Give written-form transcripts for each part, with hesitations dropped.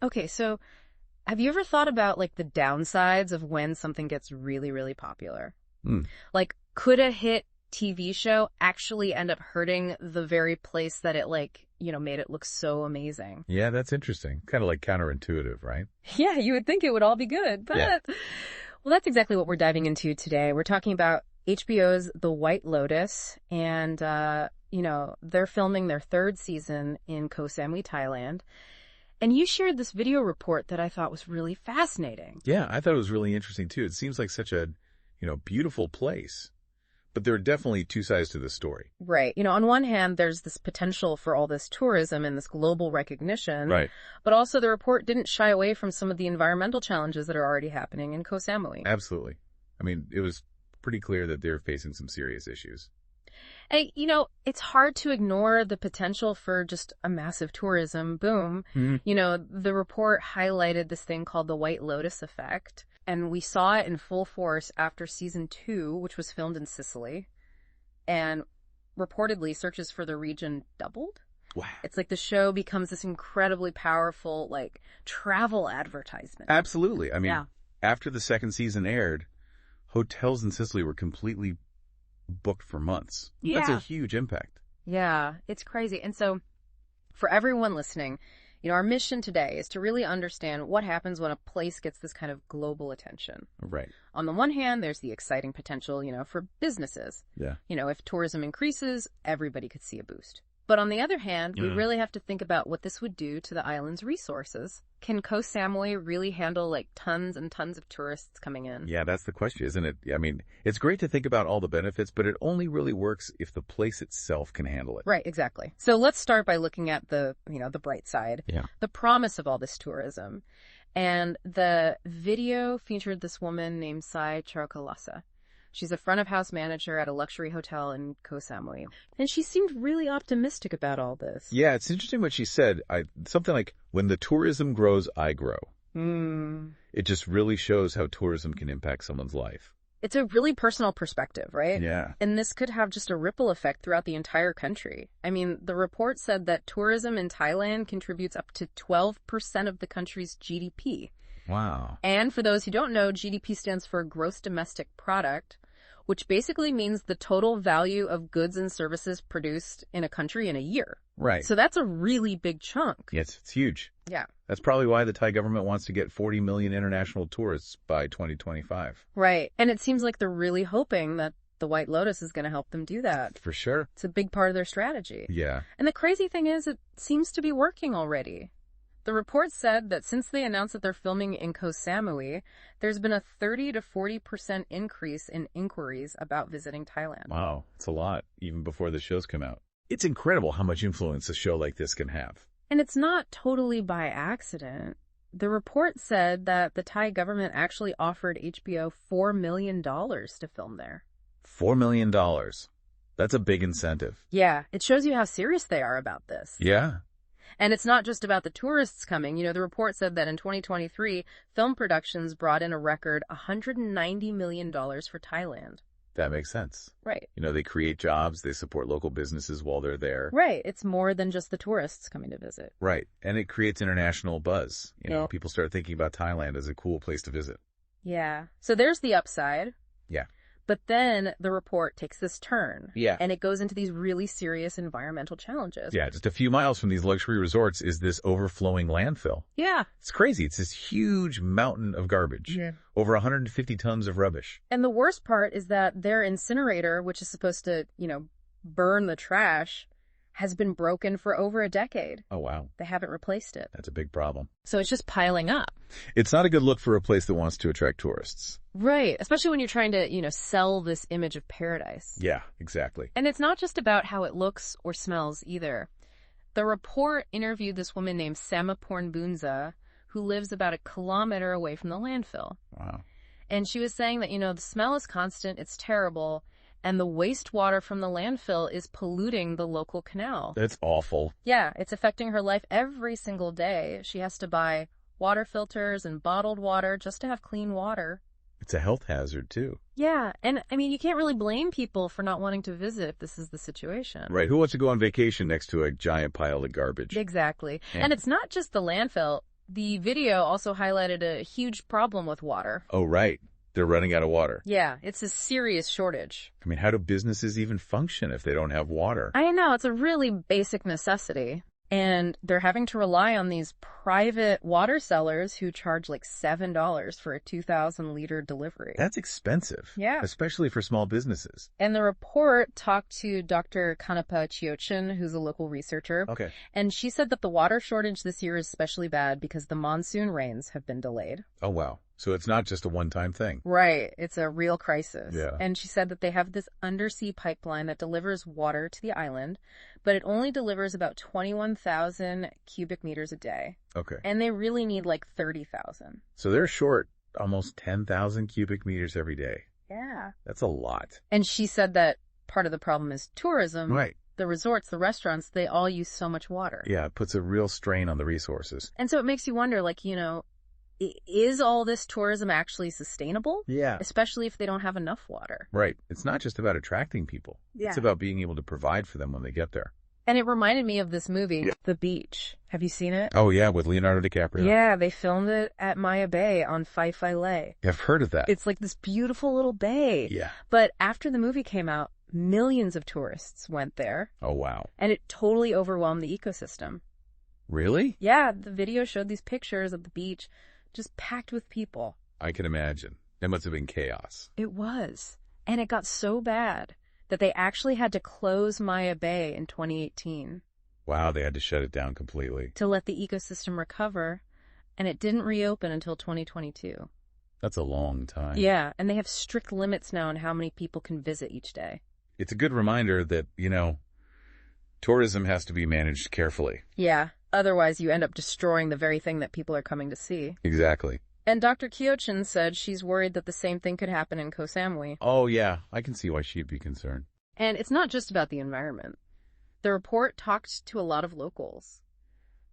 Okay, so have you ever thought about like the downsides of when something gets really, really popular? Hmm. Like, could a hit TV show actually end up hurting the very place that it made it look so amazing? Yeah, that's interesting. Kind of like counterintuitive, right? Yeah, you would think it would all be good, but Yeah. well, that's exactly what we're diving into today. We're talking about HBO's The White Lotus, and they're filming their third season in Koh Samui, Thailand. And you shared this video report that I thought was really fascinating. Yeah, I thought it was really interesting too. It seems like such a, beautiful place. But there are definitely two sides to the story. Right. On one hand, there's this potential for all this tourism and this global recognition. Right. But also the report didn't shy away from some of the environmental challenges that are already happening in Koh Samui. Absolutely. I mean, it was pretty clear that they're facing some serious issues. Hey, it's hard to ignore the potential for just a massive tourism boom. Mm-hmm. The report highlighted this thing called the White Lotus effect, and we saw it in full force after season 2, which was filmed in Sicily. And reportedly, searches for the region doubled. Wow. It's like the show becomes this incredibly powerful, travel advertisement. Absolutely. I mean, Yeah. After the second season aired, hotels in Sicily were completely booked for months. Yeah. That's a huge impact. Yeah, it's crazy. And so for everyone listening, our mission today is to really understand what happens when a place gets this kind of global attention. Right. On the one hand, there's the exciting potential, for businesses. Yeah. If tourism increases, everybody could see a boost. But on the other hand, we really have to think about what this would do to the island's resources. Can Koh Samui really handle tons and tons of tourists coming in? Yeah, that's the question, isn't it? I mean, it's great to think about all the benefits, but it only really works if the place itself can handle it. Right, exactly. So let's start by looking at the bright side. Yeah. The promise of all this tourism. And the video featured this woman named Sai Charokalasa. She's a front of house manager at a luxury hotel in Koh Samui. And she seemed really optimistic about all this. Yeah, it's interesting what she said. Something like, when the tourism grows, I grow. It just really shows how tourism can impact someone's life. It's a really personal perspective, right? Yeah. And this could have just a ripple effect throughout the entire country. I mean, the report said that tourism in Thailand contributes up to 12% of the country's GDP. Wow. And for those who don't know, GDP stands for Gross Domestic Product, which basically means the total value of goods and services produced in a country in a year. Right. So that's a really big chunk. Yes, it's huge. Yeah. That's probably why the Thai government wants to get 40 million international tourists by 2025. Right. And it seems like they're really hoping that the White Lotus is going to help them do that. For sure. It's a big part of their strategy. Yeah. And the crazy thing is, it seems to be working already. The report said that since they announced that they're filming in Koh Samui, there's been a 30 to 40% increase in inquiries about visiting Thailand. Wow. It's a lot, even before the shows come out. It's incredible how much influence a show like this can have. And it's not totally by accident. The report said that the Thai government actually offered HBO $4 million to film there. $4 million. That's a big incentive. Yeah, it shows you how serious they are about this. Yeah. And it's not just about the tourists coming. The report said that in 2023, film productions brought in a record $190 million for Thailand. That makes sense. Right. They create jobs, they support local businesses while they're there. Right. It's more than just the tourists coming to visit. Right. And it creates international buzz. Yeah. People start thinking about Thailand as a cool place to visit. Yeah. So there's the upside. Yeah. But then the report takes this turn. Yeah. And it goes into these really serious environmental challenges. Yeah, just a few miles from these luxury resorts is this overflowing landfill. Yeah. It's crazy. It's this huge mountain of garbage. Yeah. Over 150 tons of rubbish. And the worst part is that their incinerator, which is supposed to, burn the trash, has been broken for over a decade. Oh, wow. They haven't replaced it. That's a big problem. So it's just piling up. It's not a good look for a place that wants to attract tourists. Right. Especially when you're trying to, sell this image of paradise. Yeah, exactly. And it's not just about how it looks or smells either. The report interviewed this woman named Samaporn Bunza, who lives about 1 kilometer away from the landfill. Wow. And she was saying that, the smell is constant, it's terrible, and the wastewater from the landfill is polluting the local canal. That's awful. Yeah, it's affecting her life every single day. She has to buy water filters and bottled water just to have clean water. It's a health hazard, too. Yeah, and I mean, you can't really blame people for not wanting to visit if this is the situation. Right. Who wants to go on vacation next to a giant pile of garbage? Exactly. Yeah. And it's not just the landfill. the video also highlighted a huge problem with water. Oh, right. They're running out of water. Yeah, it's a serious shortage. I mean, how do businesses even function if they don't have water? I know, it's a really basic necessity. And they're having to rely on these private water sellers who charge like $7 for a 2,000-liter delivery. That's expensive. Yeah. Especially for small businesses. And the report talked to Dr. Kanapa Chiochin, who's a local researcher. Okay. And she said that the water shortage this year is especially bad because the monsoon rains have been delayed. Oh, wow. So it's not just a one-time thing. Right. It's a real crisis. Yeah. And she said that they have this undersea pipeline that delivers water to the island, but it only delivers about 21,000 cubic meters a day. Okay. And they really need like 30,000. So they're short almost 10,000 cubic meters every day. Yeah. That's a lot. And she said that part of the problem is tourism. Right. The resorts, the restaurants, they all use so much water. Yeah, it puts a real strain on the resources. And so it makes you wonder, like, is all this tourism actually sustainable? Yeah. Especially if they don't have enough water. Right. It's not just about attracting people. Yeah. It's about being able to provide for them when they get there. And it reminded me of this movie, The Beach. Have you seen it? Oh, yeah, with Leonardo DiCaprio. Yeah, they filmed it at Maya Bay on Phi Lake. I've heard of that. It's like this beautiful little bay. Yeah. But after the movie came out, millions of tourists went there. Oh, wow. And it totally overwhelmed the ecosystem. Really? Yeah, the video showed these pictures of the beach just packed with people. I can imagine. That must have been chaos. It was. And it got so bad that they actually had to close Maya Bay in 2018. Wow, they had to shut it down completely. To let the ecosystem recover, and it didn't reopen until 2022. That's a long time. Yeah, and they have strict limits now on how many people can visit each day. It's a good reminder that, tourism has to be managed carefully. Yeah, otherwise you end up destroying the very thing that people are coming to see. Exactly. And Dr. Chiochin said she's worried that the same thing could happen in Koh Samui. Oh, yeah. I can see why she'd be concerned. And it's not just about the environment. The report talked to a lot of locals.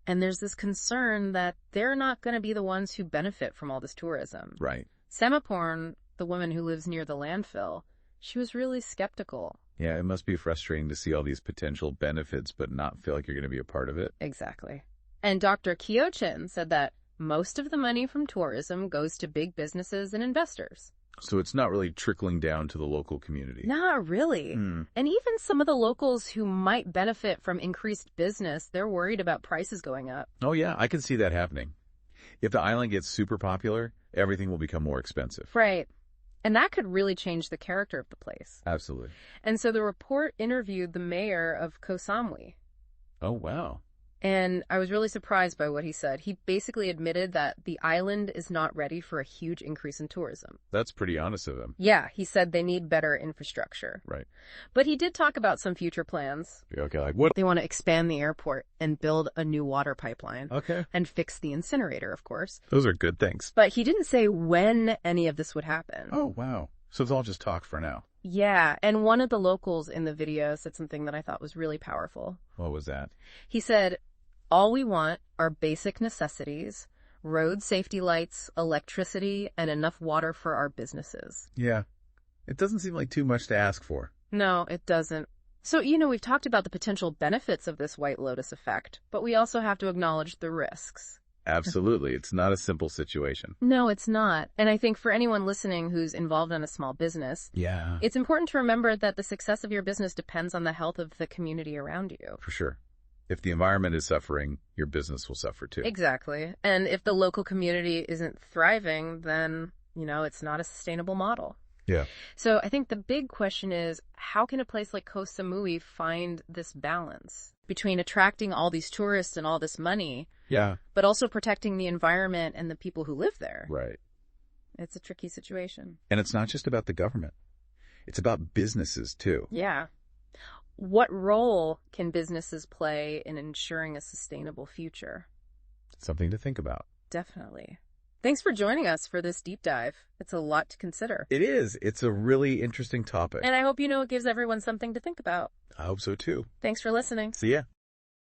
And there's this concern that they're not going to be the ones who benefit from all this tourism. Right. Semaporn, the woman who lives near the landfill, she was really skeptical. Yeah, it must be frustrating to see all these potential benefits but not feel like you're going to be a part of it. Exactly. And Dr. Chiochin said that most of the money from tourism goes to big businesses and investors. So it's not really trickling down to the local community. Not really. And even some of the locals who might benefit from increased business, they're worried about prices going up. Oh, yeah, I can see that happening. If the island gets super popular, everything will become more expensive. Right. And that could really change the character of the place. Absolutely. And so the report interviewed the mayor of Koh Samui. Oh, wow. And I was really surprised by what he said. He basically admitted that the island is not ready for a huge increase in tourism. That's pretty honest of him. Yeah, he said they need better infrastructure. Right. But he did talk about some future plans. Okay, like what? They want to expand the airport and build a new water pipeline. Okay. And fix the incinerator, of course. Those are good things. But he didn't say when any of this would happen. Oh, wow. So it's all just talk for now. Yeah, and one of the locals in the video said something that I thought was really powerful. What was that? He said, "All we want are basic necessities, road safety lights, electricity, and enough water for our businesses." Yeah. It doesn't seem like too much to ask for. No, it doesn't. So, we've talked about the potential benefits of this White Lotus effect, but we also have to acknowledge the risks. Absolutely. It's not a simple situation. No, it's not. And I think for anyone listening who's involved in a small business, Yeah. it's important to remember that the success of your business depends on the health of the community around you. For sure. If the environment is suffering, your business will suffer too. Exactly. And if the local community isn't thriving, then, it's not a sustainable model. Yeah. So I think the big question is, how can a place like Koh Samui find this balance between attracting all these tourists and all this money, Yeah. but also protecting the environment and the people who live there? Right. It's a tricky situation. And it's not just about the government. It's about businesses too. Yeah. What role can businesses play in ensuring a sustainable future? Something to think about. Definitely. Thanks for joining us for this deep dive. It's a lot to consider. It is. It's a really interesting topic. And I hope it gives everyone something to think about. I hope so too. Thanks for listening. See ya.